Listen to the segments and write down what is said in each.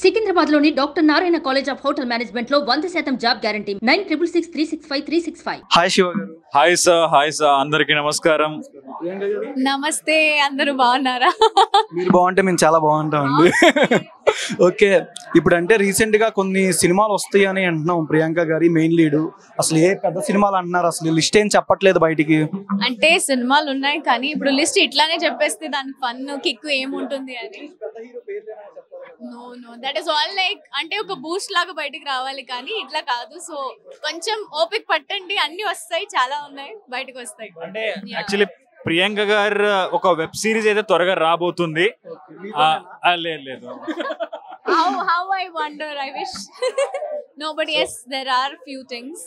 సికింద్రాబాద్లోని doctor Narayana college of hotel management లో 100% job guarantee 966365 hi Shiva గారు. Hi sir అందరికి నమస్కారం. నమస్తే, అందరూ బాగున్నారా? మీరు బాగుంటే మేము చాలా బాగుంటామండి. ఓకే, ఇప్పుడు అంటే రీసెంట్ గా కొన్ని సినిమాలు వస్తాయి అని అంటున్నాం. ప్రియాంక గారి మెయిన్ లీడ్, అసలు ఏ పెద్ద సినిమాలు అంటున్నారు, అసలు లిస్ట్ ఏం చెప్పట్లేదు బయటికి. అంటే సినిమాలు ఉన్నాయి కానీ ఇప్పుడు లిస్ట్ ఇట్లానే చెప్పేస్తే దానికి ఫన్ కిక్ ఏముంటుంది అని. Know that is all like అంటే ఒక బూస్ట్ లాగా బయటికి రావాలి కానీ ఇట్లా కాదు. సో కొంచెం ఓపిక పట్టండి, అన్ని వస్తాయి, చాలా ఉన్నాయి, బయటకు వస్తాయి. అంటే యాక్చువల్లీ ప్రియాంక గారు ఒక వెబ్ సిరీస్ అయితే త్వరగా రాబోతుంది. లేదు How I wonder, I wish. No, but yes, there are few things.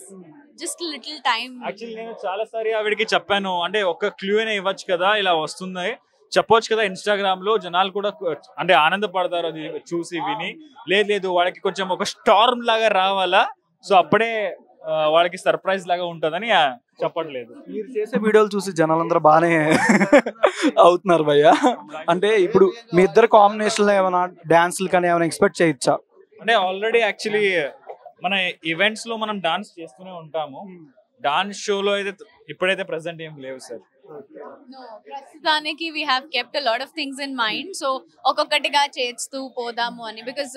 Just a little time. Actually నేను చాలా సారి ఆవిడకి చెప్పాను, అంటే ఒక క్లూ అయినా ఇవ్వచ్చు కదా, ఇలా వస్తుంది చెప్పొచ్చు కదా ఇన్స్టాగ్రామ్ లో, జనాలు కూడా అంటే ఆనందపడతారు అది చూసి విని. లేదు వాళ్ళకి కొంచెం ఒక స్టార్మ్ లాగా రావాలా, సో అప్పుడే వాళ్ళకి సర్ప్రైజ్ లాగా ఉంటుందని చెప్పట్లేదు. మీరు చేసే వీడియోలు చూసి జనాలందరూ బాగానే అవుతున్నారు భయ్య. అంటే ఇప్పుడు మీ ఇద్దరు కాంబినేషన్ లో ఏమైనా డాన్సులు కానీ ఏమైనా ఎక్స్పెక్ట్ చేయొచ్చా? అంటే ఆల్రెడీ యాక్చువల్లీ మన ఈవెంట్స్ లో మనం డాన్స్ చేస్తూనే ఉంటాము. డాన్స్ షోలో అయితే ఇప్పుడైతే ప్రెసెంట్ ఏం లేవు సార్. No, ప్రస్తుతానికి we have kept a lot of things in mind. So ఒక్కొక్కటిగా చేస్తూ పోదాము అని, because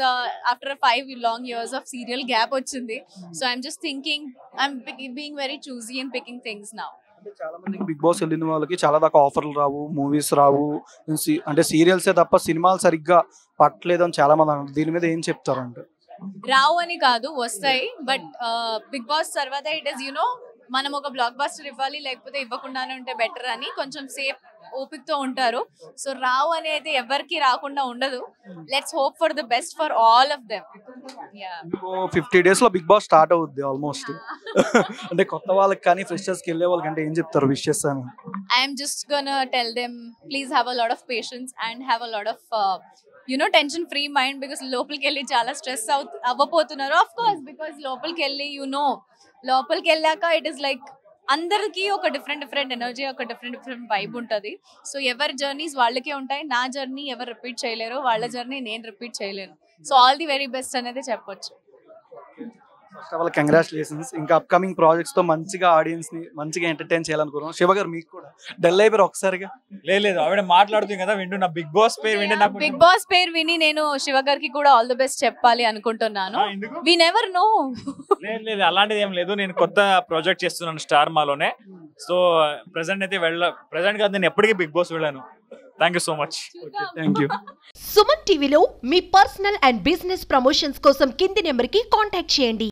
after 5 long years of serial gap వచ్చింది. So I'm just thinking, I'm being very choosy and picking things now. చాలా మందికి big boss వెళ్ళిన వాళ్ళకి చాలా దాకా ఆఫర్లు రావు, మూవీస్ రావు, అంటే సీరియల్సే తప్ప సినిమాలు సరిగ్గా పట్టలేదు అని చాలా మంది అన్నారు. దీని మీద ఏం చెప్తారంటే? రావు అని కాదు, వస్తాయి. బట్ బిగ్ బాస్ తర్వాత ఇట్ ఇస్ మనం ఒక బ్లాక్ బస్టర్ ఇవ్వాలి, లేకపోతే ఇవ్వకుండానే ఉంటే బెటర్ అని కొంచెం సేఫ్ ఓపికతో ఉంటారు. సో రావు అనేది ఎవరికి రాకుండా ఉండదు. Let's hope for the best for all of them. 50 days లో బిగ్ బాస్ స్టార్ట్ అవుద్ది ఆల్మోస్ట్. అంటే కొత్త వాళ్ళకి కానీ ఫ్రెషర్స్ కి వెళ్ళే వాళ్ళకంటే ఏం చెప్తారు విషెస్ అని? I'm just gonna tell them, please have a lot of patience and have a lot of tension free mind. Because లోపలికి వెళ్ళి చాలా స్ట్రెస్ అవ్వబోతున్నారు. ఆఫ్ కోర్స్, బికాస్ లోపలికి వెళ్ళి లోపలికి వెళ్ళాక ఇట్ ఈస్ లైక్ అందరికీ ఒక డిఫరెంట్ ఎనర్జీ, ఒక డిఫరెంట్ వైబ్ ఉంటుంది. సో ఎవరి జర్నీస్ వాళ్ళకే ఉంటాయి. నా జర్నీ ఎవరు రిపీట్ చేయలేరు, వాళ్ళ జర్నీ నేను రిపీట్ చేయలేను. So all the very best అనేది చెప్పొచ్చు. First of all congratulations. ఇంకా అప్కమింగ్ ప్రాజెక్ట్స్ తో మంచిగా ఆడియన్స్ ని మంచిగా ఎంటర్టైన్ చేయాలనుకున్నాం. శివ గారు మీకు కూడా డల్ అయిపోయారు ఒకసారిగా? లేదు ఆవిడ మాట్లాడుతుంది కదా, వింటున్నా. బిగ్ బాస్ పేరు వింటే నాకు బిగ్ బాస్ పేరు విని నేను శివ గారికి కూడా ఆల్ ది బెస్ట్ చెప్పాలి అనుకుంటున్నాను. We never know. లేదు అలాంటిది ఏం లేదు. నేను కొత్త ప్రాజెక్ట్ చేస్తున్నాను స్టార్ మాలోనే. సో ప్రెసెంట్ అయితే ప్రెసెంట్ కాదు, నేను ఎప్పటికీ బిగ్ బాస్ వెళ్ళాను. Thank you so much. Thank you. Suman టీవీలో మీ పర్సనల్ అండ్ బిజినెస్ ప్రమోషన్స్ కోసం కింది నెంబర్కి కాంటాక్ట్ చేయండి.